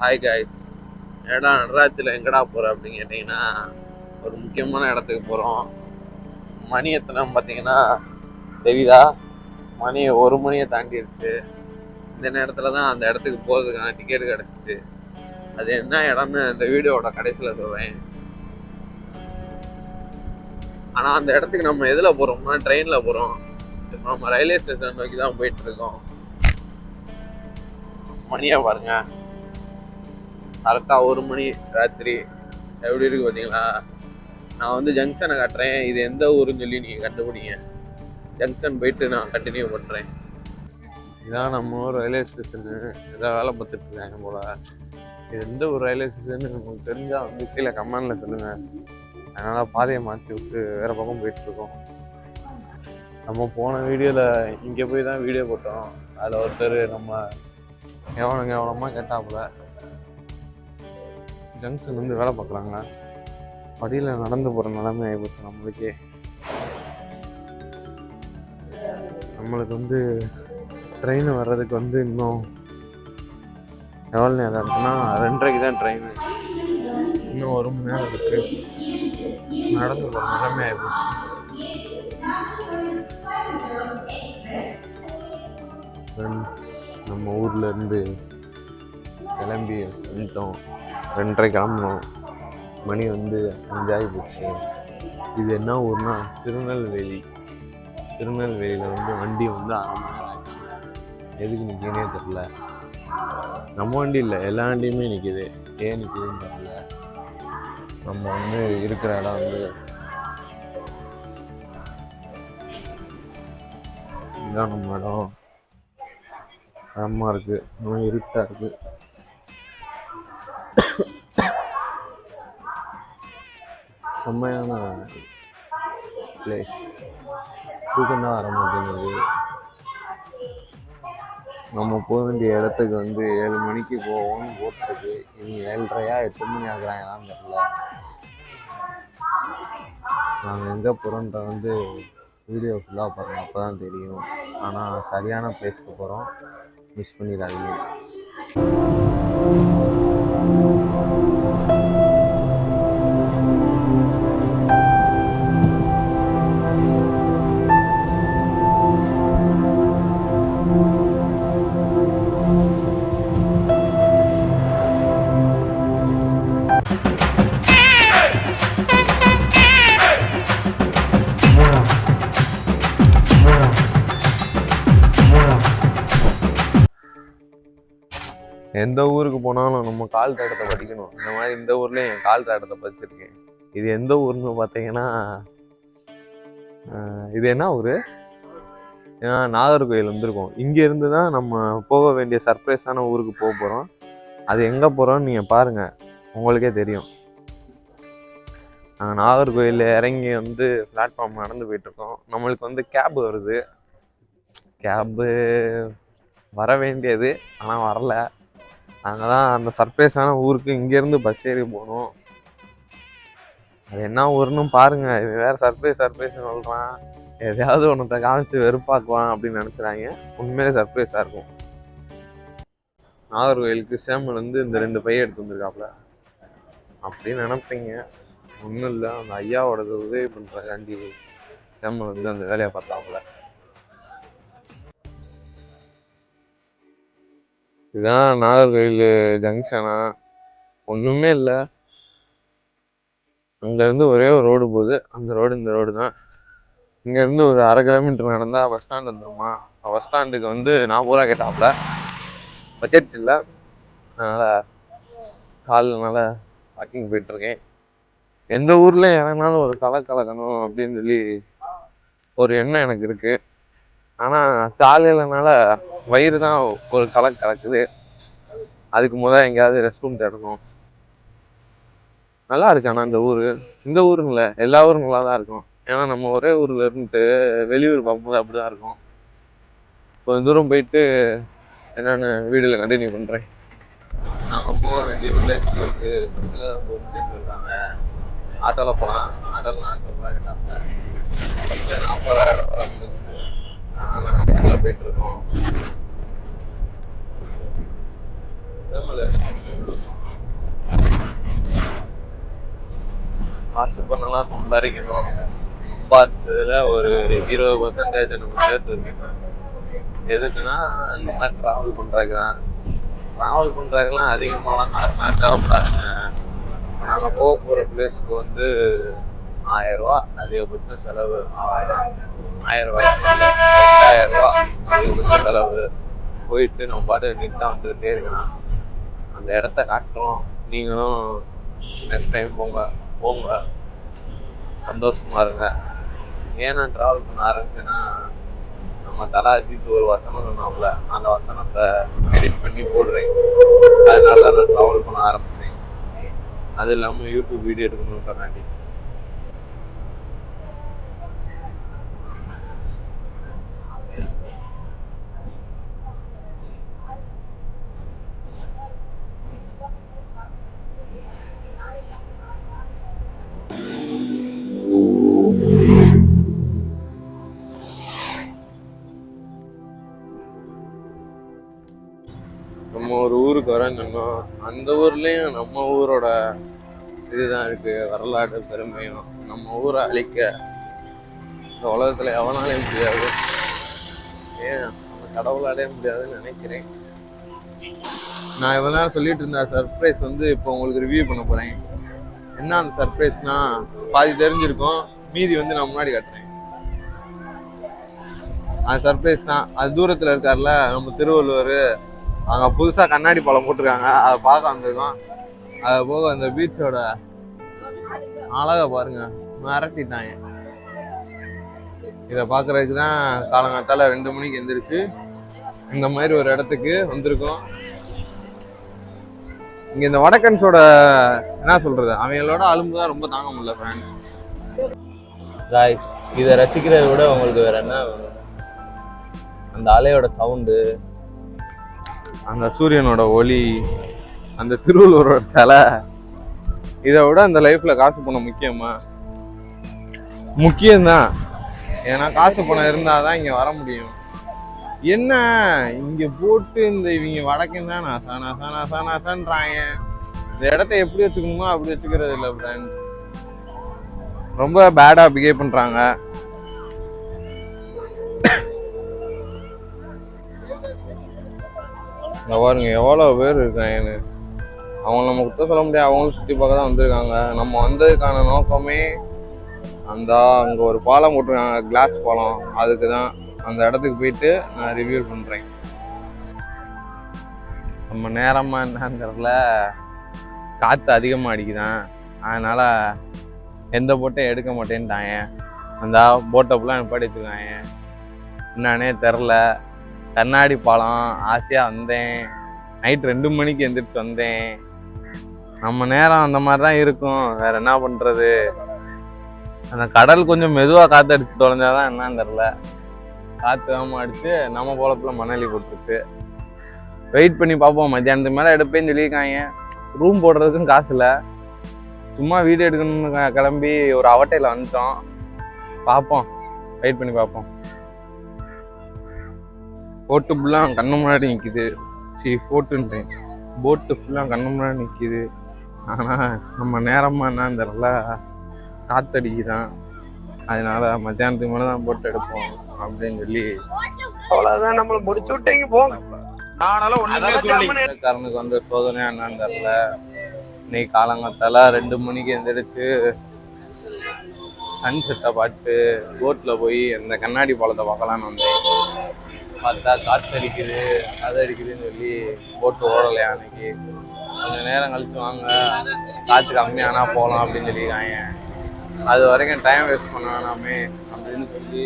Hi guys. ஏடா நடராஜத்தில் எங்கடா போகிறோம் அப்படின்னு கேட்டிங்கன்னா, ஒரு முக்கியமான இடத்துக்கு போகிறோம். மணி எத்தனை பார்த்தீங்கன்னா தெரியுதா? மணி 1 மணியை தாண்டிடுச்சு. இந்த நேரத்தில் தான் அந்த இடத்துக்கு போகிறதுக்கான டிக்கெட் கிடச்சிச்சு. அது என்ன இடம்னு இந்த வீடியோவோட கடைசியில் சொல்கிறேன். ஆனால் அந்த இடத்துக்கு நம்ம எதில் போகிறோம்னா ட்ரெயினில் போகிறோம். இப்போ நம்ம ரயில்வே ஸ்டேஷன் நோக்கி தான் போயிட்டுருக்கோம். மணியை பாருங்கள், கரெக்டாக 1 மணி ராத்திரி. எப்படி இருக்கு பார்த்தீங்களா? நான் வந்து ஜங்ஷனை காட்டுறேன், இது எந்த ஊருன்னு சொல்லி நீங்கள் கண்டுபிடிங்க. ஜங்ஷன் போயிட்டு நான் கண்டினியூ பண்ணுறேன். இதான் நம்ம ஊர் ரயில்வே ஸ்டேஷனு. இதான் வேலை பார்த்துட்டு இருக்காங்க போல. இது எந்த ஒரு ரயில்வே ஸ்டேஷன் உங்களுக்கு தெரிஞ்சால் வந்து கீழே கமெண்டில் சொல்லுங்கள். அதனால் பாதையை மாற்றி விட்டு வேறு பக்கம் போயிட்டுருக்கோம். நம்ம போன வீடியோவில் இங்கே போய் தான் வீடியோ போட்டோம். அதில் ஒருத்தர் நம்ம எவனமாக கேட்டாப்புல. ஜங்ஷன் வந்து வேலை பார்க்குறாங்க, படியில் நடந்து போகிற நிலைமை ஆகிப்போச்சு நம்மளுக்கே. நம்மளுக்கு வந்து ட்ரெயின் வர்றதுக்கு வந்து இன்னும் எவ்வளோ நேரம் இருக்குன்னா 2:30க்கு தான் ட்ரெயின். இன்னும் 1 மணி நேரம் இருக்குது. நடந்து போகிற நிலைமை ஆகிப்போச்சு. நம்ம ஊரில் இருந்து கிளம்பி வந்துட்டோம். 2:30 கிளம்பணும். மணி வந்து 5 ஆகிப்போச்சு. இது என்ன ஊர்னா திருநெல்வேலி. திருநெல்வேலியில் வந்து வண்டி வந்து 1/2 மணி நேரம் ஆச்சு. எதுக்கு நிற்கினே தெரில. நம்ம வண்டி இல்லை, எல்லா வண்டியுமே நிற்கிது. ஏன் நிற்கிதுன்னு தெரில. நம்ம வந்து இருக்கிற இடம் வந்து இதுதான் நம்ம இடம். இடமா இருக்குது, இன்னும் இருட்டாக இருக்குது. செம்மையான பிளேஸ். தூக்கம் தான் வர மாட்டேங்குது. நம்ம போக வேண்டிய இடத்துக்கு வந்து 7 மணிக்கு போவோம்னு போட்டிருக்கு. இனி 7:30 8 மணி ஆகுறாங்களான்னு தெரியல. நாங்கள் எங்கே போகிறோன்ற வந்து வீடியோ ஃபுல்லாக பாருங்கள், அப்போ தான் தெரியும். ஆனால் சரியான பிளேஸ்க்கு போகிறோம், மிஸ் பண்ணிடாதீங்க. எந்த ஊருக்கு போனாலும் நம்ம கால் தடத்தை பதிக்கணும். இந்த மாதிரி இந்த ஊர்லேயும் என் கால் தடத்தை பதிச்சிருக்கேன். இது எந்த ஊர்னு பார்த்தீங்கன்னா, இது என்ன ஊர்? நாகர்கோவில் வந்திருக்கோம். இங்கேருந்து தான் நம்ம போக வேண்டிய சர்ப்ரைஸான ஊருக்கு போக போகிறோம். அது எங்கே போகிறோன்னு நீங்கள் பாருங்கள், உங்களுக்கே தெரியும். நாங்கள் நாகர்கோவிலில் இறங்கி வந்து பிளாட்ஃபார்ம் நடந்து போயிட்டுருக்கோம். நம்மளுக்கு வந்து கேப் வருது. கேப்பு வர வேண்டியது, ஆனால் வரல. நாங்கள் தான் அந்த சர்ப்ரைஸான ஊருக்கு இங்கேருந்து பஸ் ஏறி போகணும். அது என்ன ஊருன்னு பாருங்கள். இது வேறு சர்ப்ரைஸ்னு சொல்கிறான். எதையாவது ஒன்றத்தை காமிச்சு வெறுப்பாக்குவான் அப்படின்னு நினச்சிடாங்க. உண்மையிலே சர்ப்ரைஸாக இருக்கும். நாகர்கோவிலுக்கு சேமல் வந்து இந்த 2 பையை எடுத்து வந்திருக்காப்புல அப்படின்னு நினைப்பீங்க. ஒன்றும் இல்லை, அந்த ஐயாவோட உதவி பண்ணுறக்காண்டி சேமல் வந்து அந்த வேலையை பார்த்தாப்புல. இதுதான் நாகர்கோவில் ஜங்ஷனா? ஒன்றுமே இல்லை. அங்கேருந்து ஒரே ஒரு ரோடு போகுது. அந்த ரோடு இந்த ரோடு தான். இங்கேருந்து ஒரு 1/2 கிலோமீட்டர் நடந்தால் பஸ் ஸ்டாண்ட் வந்துடுமா. பஸ் ஸ்டாண்டுக்கு வந்து 40 ரூபா கேட்டாப்புல. பட்ஜெட் இல்லை, அதனால் கால்னால வாக்கிங் போயிட்டுருக்கேன். எந்த ஊரில் இறங்கினாலும் ஒரு கலக்கணும் அப்படின்னு சொல்லி ஒரு எண்ணம் எனக்கு இருக்குது. ஆனால் காலையிலனால வயிறு தான் ஒரு கலக்குது. அதுக்கு முதல் எங்கேயாவது ரெஸ்ட் ரூம் தேடணும். நல்லா இருக்கு. ஆனால் இந்த ஊருங்கள எல்லா ஊரும் நல்லா தான் இருக்கும். ஏன்னா நம்ம ஒரே ஊரில் இருந்துட்டு வெளியூர் பார்க்கும்போது அப்படி தான் இருக்கும். கொஞ்சம் தூரம் போயிட்டு என்னென்னு வீடியோவில் கண்டினியூ பண்ணுறேன். நாங்கள் போக வேண்டிய பிளேஸ் வந்து இருக்காங்க. ஆட்டோவில் போகலாம். ஆட்டோவில் 40 ரூபா கேட்டாங்க. 40 போயிட்டுருக்கோம். காசு பண்ணலாம் சம்பாதிக்கணும். சம்பாதிச்சதுல ஒரு 20% நம்ம சேர்த்து வைக்கணும். எதுக்குன்னா இந்த மாதிரி ட்ராவல் பண்ணுறதுக்கு தான். ட்ராவல் பண்ணுறதுக்கெல்லாம் அதிகமாகலாம் காசுலாம் தேவைப்படாதுங்க. நாங்கள் போக போகிற பிளேஸ்க்கு வந்து 1000 ரூபா அதிகபட்சம் செலவு. 1000 ரூபாய் 2000 ரூபா அதிகபட்ச செலவு. போயிட்டு நம்ம பாட்டு நீட்டாக வந்துகிட்டே இருக்கலாம். அந்த இடத்த காட்டுறோம். நீங்களும் நெக்ஸ்ட் டைம் போங்க சந்தோஷமா இருங்க. ஏன் நான் ட்ராவல் பண்ண ஆரம்பிச்சேன்னா, நம்ம தலாஜிக்கு ஒரு வசனம் சொன்னோம்ல, அந்த வசனத்தை எடிட் பண்ணி போடுறேன். அதனால தான் நான் ட்ராவல் பண்ண ஆரம்பிச்சேன். அது இல்லாமல் யூடியூப் வீடியோ எடுக்கணுன்றனாண்டி. நம்ம ஒரு ஊருக்கு வரேன்னு சொன்னோம். அந்த ஊர்லேயும் நம்ம ஊரோட இதுதான் இருக்கு, வரலாறு பெருமையும். நம்ம ஊரை அழிக்க இந்த உலகத்துல எவனாலே முடியாது. ஏன் நம்ம கடவுளாலே முடியாதுன்னு நினைக்கிறேன். நான் இவ்வளோ நேரம் சொல்லிட்டு இருந்த சர்ப்ரைஸ் வந்து இப்போ உங்களுக்கு ரிவ்யூ பண்ண போறேன். என்ன அந்த சர்ப்ரைஸ்னா, பாதி தெரிஞ்சிருக்கும், மீதி வந்து நான் முன்னாடி காட்டுறேன். அந்த சர்ப்ரைஸ் தான், அது தூரத்தில் இருக்கார்ல நம்ம திருவள்ளுவர், அங்கே புதுசாக கண்ணாடி பாலம் போட்டிருக்காங்க, அதை பார்க்க வந்திருக்கோம். அது போக அந்த பீச்சோட அழகை பாருங்க, மிரட்டிட்டாங்க. இதை பார்க்கறதுக்கு தான் காலங்காத்தால 2 மணிக்கு எந்திரிச்சு இந்த மாதிரி ஒரு இடத்துக்கு வந்திருக்கோம். இங்க இந்த வடக்கன்ஸோட என்ன சொல்றது, அவங்களோட அலும்பு தான் ரொம்ப தாங்க முடியல ஃப்ரெண்ட்ஸ். காய்ஸ், இதை ரசிக்கிறத விட உங்களுக்கு வேற என்ன வேணும்? அந்த அலையோட சவுண்டு, அந்த சூரியனோட ஒளி, அந்த திருவள்ளுவரோட சிலை, இதை விட அந்த லைஃப்ல காசு பணம் முக்கியமா? முக்கியம்தான். ஏன்னா காசு பணம் இருந்தாதான் இங்க வர முடியும். என்ன இங்க போட்டு இந்த இவங்க வடக்கும் தான் நசான்றாங்க. இந்த இடத்த எப்படி வச்சுக்கணுமோ அப்படி வச்சுக்கிறது இல்லை ஃப்ரெண்ட்ஸ். ரொம்ப பேடா பிஹேவ் பண்றாங்க. பாருங்க எவ்வளவு பேர் இருக்காங்க. அவங்க நம்ம குத்த சொல்ல முடியாது, அவங்களும் சுற்றி பார்க்க தான் வந்திருக்காங்க. நம்ம வந்ததுக்கான நோக்கமே அந்த அங்கே ஒரு பாலம் போட்டிருக்காங்க, கிளாஸ் பாலம், அதுக்கு தான். அந்த இடத்துக்கு போயிட்டு நான் ரிவ்யூ பண்ணுறேன். நம்ம நேரமாக என்னங்கிறதுல காற்று அதிகமாக அடிக்குதான், அதனால் எந்த போட்டையும் எடுக்க மாட்டேன்ட்டாங்க. அந்த போட்டை ஃபுல்லாக நிப்பாட்டி வச்சுருக்காங்க. என்னன்னே தெரில. கண்ணாடி பாலம் ஆசையாக வந்தேன். நைட் 2 மணிக்கு எந்திரிச்சு வந்தேன். நம்ம நேரம் அந்த மாதிரி தான் இருக்கும், வேற என்ன பண்ணுறது. அந்த கடல் கொஞ்சம் மெதுவாக காற்று அடிச்சு தொலைஞ்சாதான் என்னன்னு தெரில. காற்று வேகமாக அடிச்சு நம்ம போலப்புல மணலி போட்டுருக்கு. வெயிட் பண்ணி பார்ப்போம், மத்தியானத்துக்கு மேலே எடுப்பேன்னு சொல்லியிருக்காங்க. ரூம் போடுறதுக்கும் காசு இல்லை, சும்மா வீடியோ எடுக்கணும்னு கிளம்பி ஒரு அவட்டையில் வந்துட்டோம். பார்ப்போம், வெயிட் பண்ணி பார்ப்போம். போட்டு ஃபுல்லாக கண்ணு முன்னாடி நிற்கிது. போட்டுன்றேன், போட்டு ஃபுல்லாக கண்ணு முன்னாடி நிற்கிது. ஆனால் நம்ம நேரமாக என்னன்னு தெரில, காத்தடிக்குதான். அதனால மத்தியானத்துக்கு மேலே தான் போட்டு எடுப்போம் அப்படின்னு சொல்லி அவ்வளோதான். நம்மளை முடிச்சு விட்டீங்க போங்க. காரனுக்கு வந்து சோதனையா என்னன்னு தெரில. இன்னைக்கு காலங்காத்தால 2 மணிக்கு எந்திரிச்சு சன்செட்டை பார்த்து போட்டில் போய் அந்த கண்ணாடி பாலத்தை பார்க்கலான்னு வந்தேன். பார்த்தா காற்று அடிக்குது, அது அடிக்குதுன்னு சொல்லி போட்டு ஓடலையா. அன்னைக்கு கொஞ்சம் நேரம் கழிச்சு வாங்க, காற்று கம்மியானா போகலாம் அப்படின்னு சொல்லியிருக்காங்க. அது வரைக்கும் டைம் வேஸ்ட் பண்ண வேணாமே அப்படின்னு சொல்லி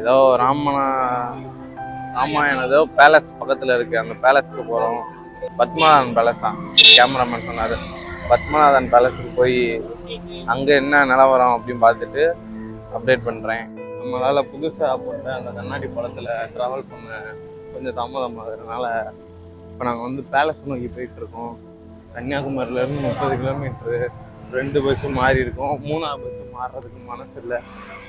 ஏதோ ராமாயணம் ஏதோ பேலஸ் பக்கத்தில் இருக்குது, அந்த பேலஸ்க்கு போகிறோம். பத்மநாதன் பேலஸ் தான் கேமராமேன் சொன்னார். பத்மநாதன் பேலஸுக்கு போய் அங்கே என்ன நிலவரம் அப்படின்னு பார்த்துட்டு அப்டேட் பண்ணுறேன். நம்மளால் புதுசாக போட்ட அந்த கண்ணாடி பாலத்தில் ட்ராவல் பண்ண கொஞ்சம் தாமதம் ஆகுறதுனால இப்போ நாங்கள் வந்து பேலஸ் நோக்கி போயிட்டுருக்கோம். கன்னியாகுமரியிலேருந்து 30 கிலோமீட்ரு. 2 பஸ்ஸு மாறி இருக்கோம், 3ஆவது பஸ்ஸு மாறுறதுக்கு மனசு இல்லை,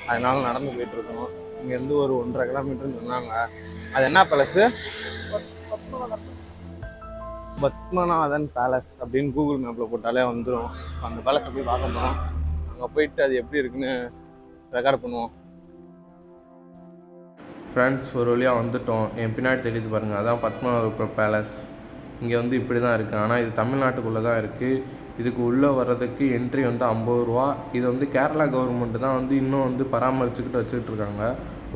அதனால நடந்து போயிட்டுருக்கோம். இங்கேருந்து ஒரு 1.5 கிலோமீட்டர்னு சொன்னாங்க. அது என்ன பேலஸு? பத்மநாதன் பேலஸ் அப்படின்னு கூகுள் மேப்பில் போட்டாலே வந்துடும். அந்த பேலஸை போய் பார்க்க போகிறோம். அங்கே போயிட்டு அது எப்படி இருக்குன்னு ரெக்கார்ட் பண்ணுவோம். ஃப்ரெண்ட்ஸ், ஒரு வழியாக வந்துவிட்டோம். என் பின்னாடி தெரியுது பாருங்கள், அதான் பத்மநாப பேலஸ். இங்கே வந்து இப்படி தான் இருக்குது. ஆனால் இது தமிழ்நாட்டுக்குள்ளே தான் இருக்குது. இதுக்கு உள்ளே வர்றதுக்கு என்ட்ரி வந்து 50 ரூபா. இது வந்து கேரளா கவர்மெண்ட்டு தான் வந்து இன்னும் வந்து பராமரிச்சுக்கிட்டு வச்சுக்கிட்டு இருக்காங்க.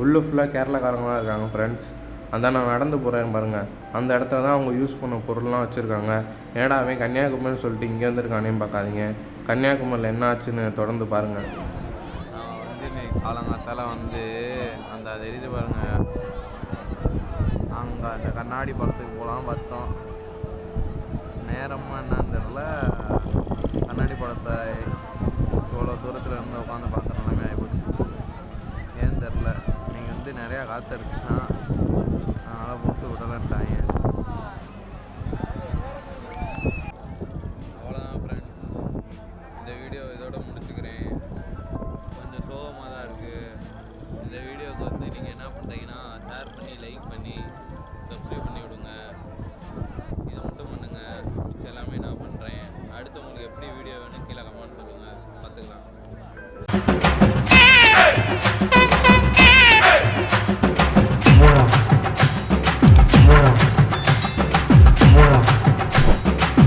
உள்ளே ஃபுல்லாக கேரளாக்காரங்க தான் இருக்காங்க ஃப்ரெண்ட்ஸ். அதான் நான் நடந்து போகிறேன் பாருங்கள், அந்த இடத்துல தான் அவங்க யூஸ் பண்ண பொருள்லாம் வச்சுருக்காங்க. ஏன்னா அவன் கன்னியாகுமரின்னு சொல்லிட்டு இங்கே வந்துருக்கானேன்னு பார்க்காதீங்க. கன்னியாகுமரியில் என்ன ஆச்சுன்னு தொடர்ந்து பாருங்கள். நான் வந்து இன்னைக்கு காலங்காத்தால் வந்து அந்த அது எழுதி பாருங்கள், நாங்கள் அந்த கண்ணாடி படத்துக்கு போகலாம் பார்த்தோம். நேரமாக என்னன்னு தெரில, கண்ணாடி படத்தை இவ்வளோ தூரத்தில் இருந்து உட்காந்து பார்க்குற நிலைமை ஆகிப்போச்சு. ஏன்னு தெரில, நீங்கள் வந்து நிறையா காற்று இருக்குன்னா அதனால் போட்டு விடலன்ட்டாங்க. அவ்வளோதான் ஃப்ரெண்ட்ஸ், இந்த வீடியோ இதோட முடிச்சுக்கிறேன். கொஞ்சம் சோகமாக தான் இருக்குது. இந்த வீடியோவுக்கு வந்து நீங்கள் என்ன பண்ணுறீங்கன்னா ஷேர் பண்ணி, லைக் பண்ணி, சப்ஸ்கிரைப்